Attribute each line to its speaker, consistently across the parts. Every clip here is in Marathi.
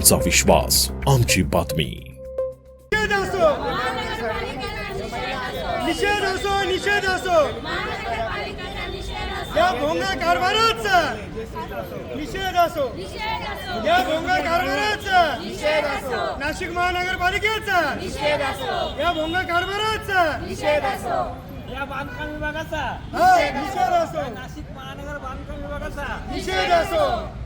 Speaker 1: तुमचा विश्वास आमची बातमी.
Speaker 2: निषेध असो या भोंगा कारभाराचा निषेध असो या भोंगा कारभाराचा निषेध असो नाशिक महानगरपालिकेचा निषेध असो या भोंगा कारभाराचा निषेध असो
Speaker 3: या बांधकाम विभागाचा
Speaker 2: निषेध असो
Speaker 3: नाशिक महानगर बांधकाम विभागाचा
Speaker 2: निषेध असो.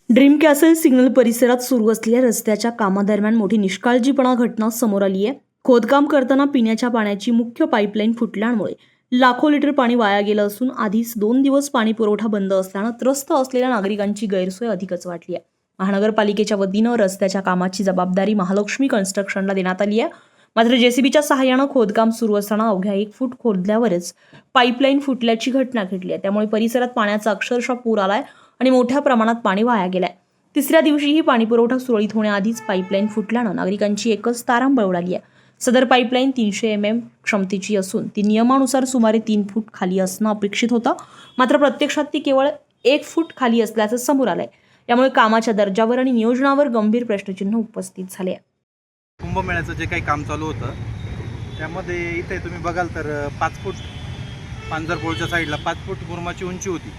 Speaker 4: ड्रीम कॅसल सिग्नल परिसरात सुरू असलेल्या रस्त्याच्या कामादरम्यान मोठी निष्काळजीपणा घटना समोर आली आहे. खोदकाम करताना पिण्याच्या पाण्याची मुख्य पाईपलाईन फुटल्यामुळे लाखो लिटर पाणी वाया गेलं असून आधीच 2 दिवस पाणी पुरवठा बंद असल्यानं त्रस्त असलेल्या नागरिकांची गैरसोय अधिकच वाढली आहे. महानगरपालिकेच्या वतीनं रस्त्याच्या कामाची जबाबदारी महालक्ष्मी कन्स्ट्रक्शनला देण्यात आली आहे. मात्र जेसीबीच्या सहाय्यानं खोदकाम सुरू असताना अवघ्या 1 फूट खोदल्यावरच पाईपलाईन फुटल्याची घटना घडली आहे. त्यामुळे परिसरात पाण्याचा अक्षरशः पूर आलाय आणि मोठ्या प्रमाणात पाणी वाया गेलंय. तिसऱ्या दिवशीही पाणीपुरवठा सुरळीत होण्याआधीच पाईपलाईन फुटल्यानं नागरिकांची एकच तारांबळ उडाली आहे. सदर पाईपलाईन 300 mm क्षमतेची असून ती नियमानुसार सुमारे 3 फूट खाली असणं अपेक्षित होतं. मात्र प्रत्यक्षात ती केवळ 1 फूट खाली असल्याचं समोर आलंय. यामुळे कामाच्या दर्जावर आणि नियोजनावर गंभीर प्रश्नचिन्ह उपस्थित झाले.
Speaker 5: कुंभमेळ्याचं जे काही काम चालू होतं त्यामध्ये इथे तुम्ही बघाल तर 5 फूट पांजरपोळच्या साईडला 5 फूट मुरमाची उंची होती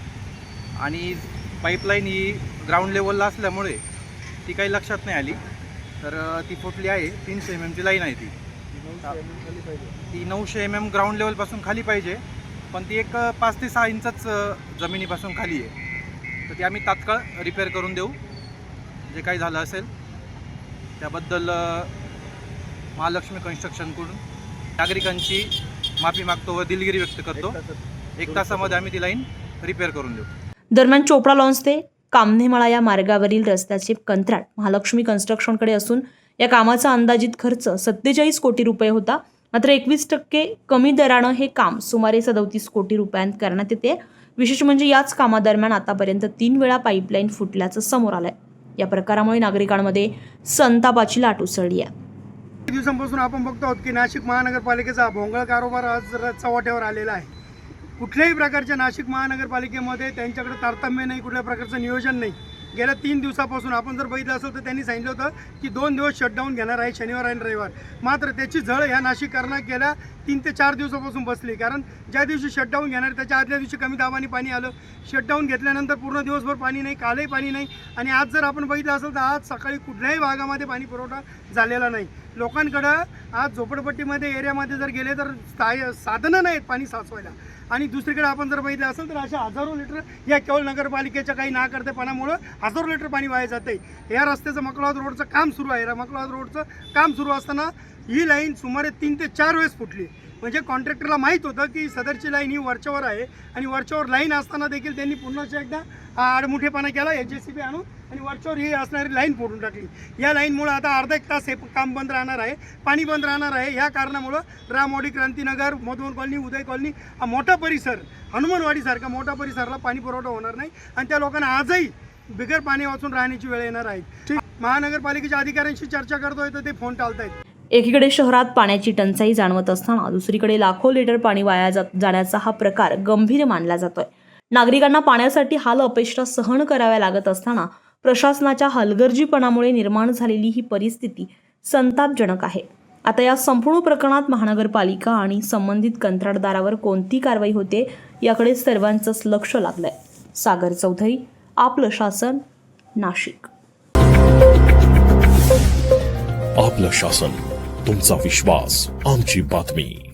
Speaker 5: आणि पाईपलाईन ही ग्राउंड लेवलला असल्यामुळे ती काही लक्षात नाही आली. तर ती फुटली आहे. 300 mm ची लाईन आहे ती 900 mm ग्राउंड लेवलपासून खाली पाहिजे, पण ती एक 5 ते 6 इंचच जमिनीपासून खाली आहे. तर ती आम्ही तात्काळ रिपेअर करून देऊ. जे काही झालं असेल त्याबद्दल महालक्ष्मी कन्स्ट्रक्शनकडून नागरिकांची माफी मागतो व दिलगिरी व्यक्त करतो. 1 तासामध्ये आम्ही ती लाईन रिपेअर करून देऊ.
Speaker 4: दरम्यान चोपडा लॉन्स ते कामनेमाळा या मार्गावरील रस्त्याचे कंत्राट महालक्ष्मी कन्स्ट्रक्शनकडे असून या कामाचा अंदाजित खर्च 47 कोटी रुपये होता. मात्र 21% कमी दरानं हे काम सुमारे 37 कोटी रुपयांत करण्यात येते. विशेष म्हणजे याच कामादरम्यान आतापर्यंत 3 वेळा पाईपलाईन फुटल्याचं समोर आलंय. या प्रकारामुळे नागरिकांमध्ये संतापाची लाट उसळली आहे.
Speaker 2: दिवसांपासून आपण बघतो आहोत की नाशिक महानगरपालिकेचा भोंगळ कारभार आज चव्हाट्यावर आलेला आहे. कुठल्याही प्रकारच्या नाशिक महानगरपालिकेमध्ये त्यांच्याकडे तारतम्य नाही, कुठल्या प्रकारचं नियोजन नाही. गेल्या 3 दिवसापासून आपण जर बघितलं असेल तर त्यांनी सांगितलं होतं की 2 दिवस शटडाऊन घेणार आहे, शनिवार आणि रविवार. मात्र त्याची झळ ह्या नाशिककरांना गेल्या 3 ते 4 दिवसापासून बसली. कारण ज्या दिवशी शटडाऊन घेणार त्याच्या आदल्या दिवशी कमी दाबाने पाणी आलं. शटडाऊन घेतल्यानंतर पूर्ण दिवसभर पाणी नाही, कालही पाणी नाही. आणि आज जर आपण बघितलं असेल तर आज सकाळी कुठल्याही भागामध्ये पाणी पुरवठा झालेला नाही. लोकांकडं आज झोपडपट्टीमध्ये एरियामध्ये जर गेले तर साधनं नाहीत पाणी साचवायला. आणि दुसरीकडे आपण जर बघितलं असेल तर अशा हजारो लिटर या केवळ नगरपालिकेच्या काही नाकर्तेपणामुळं हजारो लिटर पाणी वाया जाते. या रस्त्याचं मकलाद रोडचं काम सुरू आहे. मकलाद रोडचं काम सुरू असताना ही लाईन सुमारे 3 ते 4 वेळेस फुटली. म्हणजे कॉन्ट्रॅक्टरला माहीत होतं की सदरची लाईन ही वरच्यावर आहे आणि वरच्यावर लाईन असताना देखील त्यांनी पुन्हा एकदा आडमुठेपणा केला. जेसीबी आणून आणि वरच्यावर ही असणारी लाईन फोडून टाकली. या लाईनमुळं आता अर्धा 1 तास हे काम बंद राहणार आहे, पाणी बंद राहणार आहे. ह्या कारणामुळं रामवाडी, क्रांतीनगर, मधुवन कॉलनी, उदय कॉलनी हा मोठा परिसर, हनुमानवाडीसारखा मोठा परिसराला पाणी पुरवठा होणार नाही आणि त्या लोकांना आजही बिगर पाणी वाचून राहण्याची वेळ येणार आहे. महानगरपालिकेच्या अधिकाऱ्यांशी चर्चा करतोय तर ते फोन टाळतायत.
Speaker 4: एकीकडे शहरात पाण्याची टंचाई जाणवत असताना दुसरीकडे लाखो लिटर पाणी वाया जाण्याचा हा प्रकार गंभीर मानला जातोय. नागरिकांना पाण्यासाठी हाल अपेष्टा सहन कराव्या लागत असताना प्रशासनाच्या हलगर्जीपणामुळे निर्माण झालेली ही परिस्थिती संतापजनक आहे. आता या संपूर्ण प्रकरणात महानगरपालिका आणि संबंधित कंत्राटदारावर कोणती कारवाई होते याकडे सर्वांचंच लक्ष लागलंय. सागर चौधरी, आपलं शासन, नाशिक.
Speaker 1: आपलं शासन, तुमचा विश्वास आमची बातमी.